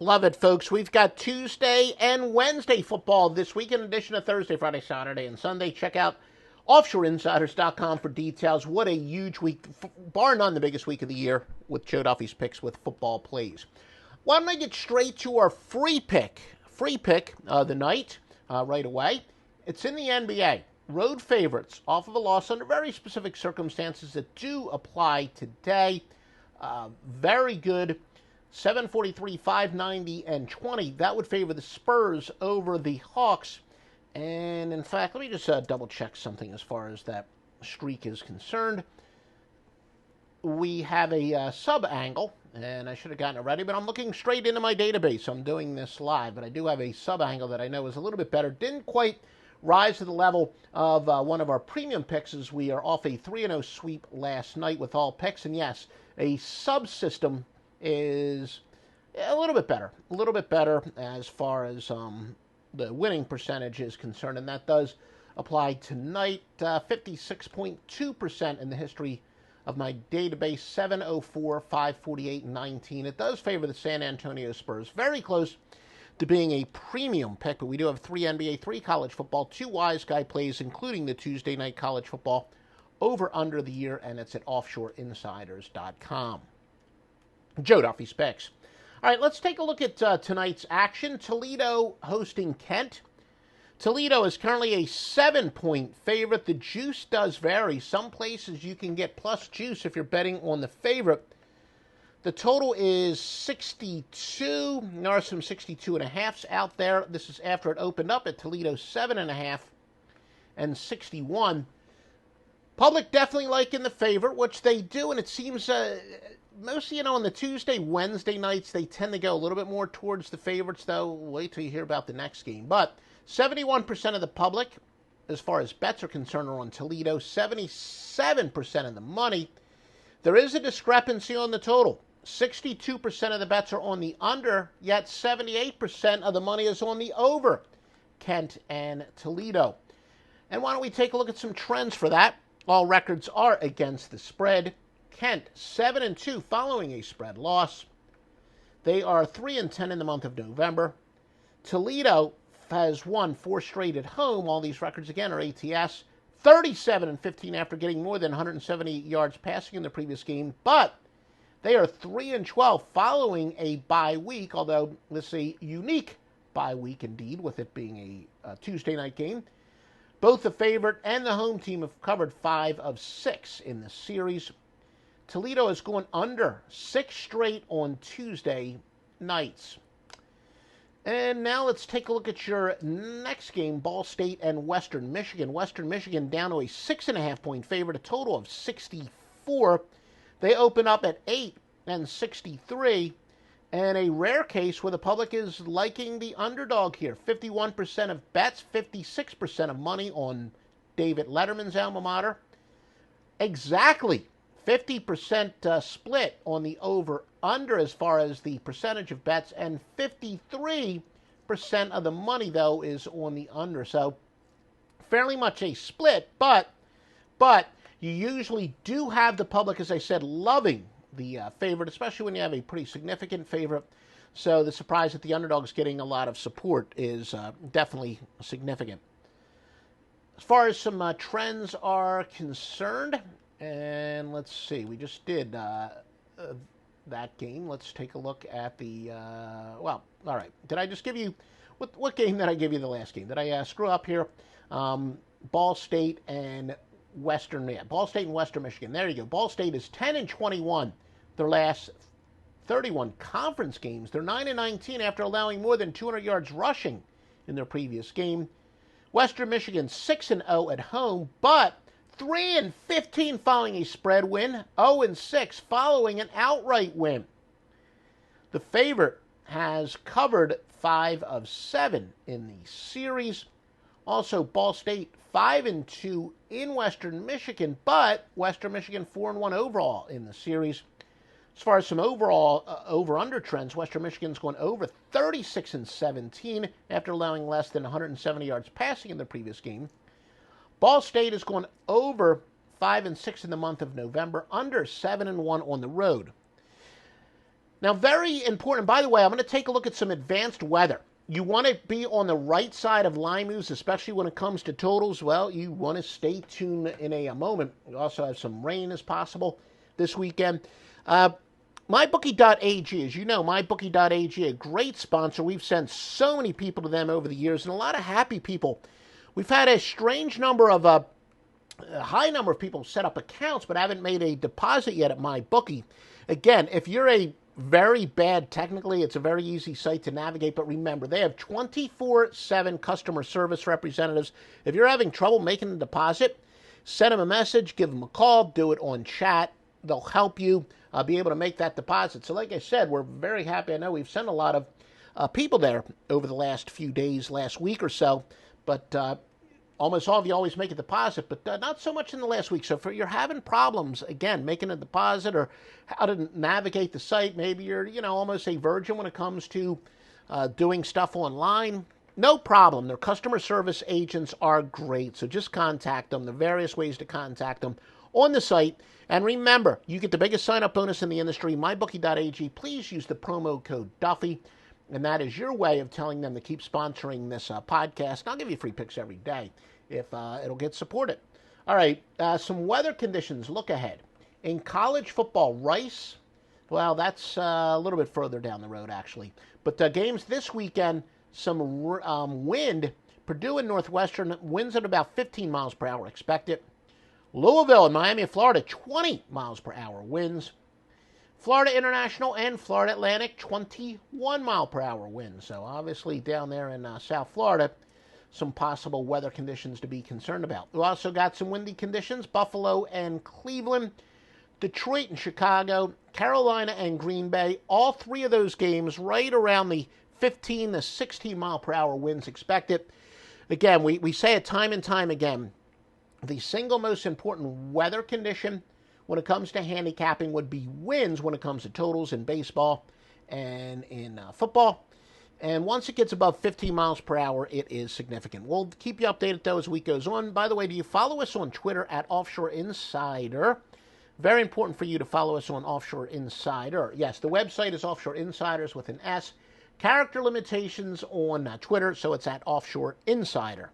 Love it, folks. We've got Tuesday and Wednesday football this week in addition to Thursday, Friday, Saturday, and Sunday. Check out offshoreinsiders.com for details. What a huge week, bar none the biggest week of the year with Joe Duffy's picks with football plays. Why don't I get straight to our free pick? Free pick of the night right away. It's in the NBA. Road favorites off of a loss under very specific circumstances that do apply today. Very good. 743, 590, and 20. That would favor the Spurs over the Hawks. And in fact, let me just double check something as far as that streak is concerned. We have a sub angle, and I should have gotten it ready, but I'm looking straight into my database. I'm doing this live, but I do have a sub angle that I know is a little bit better. Didn't quite rise to the level of one of our premium picks as we are off a 3-0 sweep last night with all picks. And yes, a subsystem is a little bit better as far as the winning percentage is concerned, and that does apply tonight. 56.2% in the history of my database, 704, 548, 19. It does favor the San Antonio Spurs. Very close to being a premium pick, but we do have 3 NBA, 3 college football, 2 wise guy plays, including the Tuesday night college football over under the year, and it's at offshoreinsiders.com. Joe Duffy's picks. All right, let's take a look at tonight's action. Toledo hosting Kent. Toledo is currently a 7-point favorite. The juice does vary. Some places you can get plus juice if you're betting on the favorite. The total is 62. There are some 62.5s out there. This is after it opened up at Toledo 7.5 and 61. Public definitely liking the favorite, which they do, and it seems mostly, on the Tuesday, Wednesday nights, they tend to go a little bit more towards the favorites, though. Wait till you hear about the next game. But 71% of the public, as far as bets are concerned, are on Toledo. 77% of the money. There is a discrepancy on the total. 62% of the bets are on the under, yet 78% of the money is on the over, Kent and Toledo. And why don't we take a look at some trends for that? All records are against the spread. Kent, 7-2 following a spread loss. They are 3-10 in the month of November. Toledo has won 4 straight at home. All these records, again, are ATS. 37-15 after getting more than 170 yards passing in the previous game. But they are 3-12 following a bye week, although this is a unique bye week indeed, with it being a Tuesday night game. Both the favorite and the home team have covered 5 of 6 in the series. Toledo is going under 6 straight on Tuesday nights. And now let's take a look at your next game, Ball State and Western Michigan. Western Michigan down to a 6.5-point favorite, a total of 64. They open up at 8 and 63. And a rare case where the public is liking the underdog here. 51% of bets, 56% of money on David Letterman's alma mater. Exactly 50% split on the over-under as far as the percentage of bets, and 53% of the money, though, is on the under. So fairly much a split, but you usually do have the public, as I said, loving the favorite, especially when you have a pretty significant favorite. So the surprise that the underdog's getting a lot of support is definitely significant. As far as some trends are concerned, and let's see, we just did that game. Let's take a look at the, all right. Did I just give you, what game did I give you the last game? Did I screw up here? Ball State and Western Michigan. There you go. Ball State is 10-21 their last 31 conference games. They're 9-19 after allowing more than 200 yards rushing in their previous game. Western Michigan 6-0 at home, but 3-15 following a spread win, 0-6 following an outright win. The favorite has covered 5 of 7 in the series. Also, Ball State 5-2 in Western Michigan, but Western Michigan 4-1 overall in the series. As far as some overall over-under trends, Western Michigan's going over 36-17 after allowing less than 170 yards passing in the previous game. Ball State is going over 5-6 in the month of November, under 7-1 on the road. Now, very important, by the way, I'm going to take a look at some advanced weather. You want to be on the right side of line moves, especially when it comes to totals. Well, you want to stay tuned in a moment. We also have some rain as possible this weekend. MyBookie.ag, as you know, MyBookie.ag, a great sponsor. We've sent so many people to them over the years, and a lot of happy people. We've had a strange number of, a high number of people set up accounts, but haven't made a deposit yet at MyBookie. Again, if you're a very bad technically, it's a very easy site to navigate, but remember, they have 24/7 customer service representatives. If you're having trouble making a deposit, send them a message, give them a call, do it on chat. They'll help you be able to make that deposit. So like I said, we're very happy. I know we've sent a lot of people there over the last few days, last week or so, but almost all of you always make a deposit, but not so much in the last week. So if you're having problems, again, making a deposit or how to navigate the site, maybe you're, almost a virgin when it comes to doing stuff online, no problem. Their customer service agents are great. So just contact them. There are various ways to contact them on the site. And remember, you get the biggest sign-up bonus in the industry, mybookie.ag. Please use the promo code Duffy. And that is your way of telling them to keep sponsoring this podcast. And I'll give you free picks every day if it'll get supported. All right, some weather conditions. Look ahead. In college football, Rice, well, that's a little bit further down the road, actually. But games this weekend, some wind. Purdue and Northwestern, winds at about 15 miles per hour expected. Louisville and Miami of Florida, 20 miles per hour winds. Florida International and Florida Atlantic, 21 mile per hour winds. So obviously down there in South Florida, some possible weather conditions to be concerned about. We also got some windy conditions, Buffalo and Cleveland, Detroit and Chicago, Carolina and Green Bay. All three of those games right around the 15 to 16 mile per hour winds expected. Again, we say it time and time again, the single most important weather condition when it comes to handicapping would be winds when it comes to totals in baseball and in football. And once it gets above 15 miles per hour, it is significant. We'll keep you updated, though, as the week goes on. By the way, do you follow us on Twitter at Offshore Insider? Very important for you to follow us on Offshore Insider. Yes, the website is Offshore Insiders with an S. Character limitations on Twitter, so it's at Offshore Insider.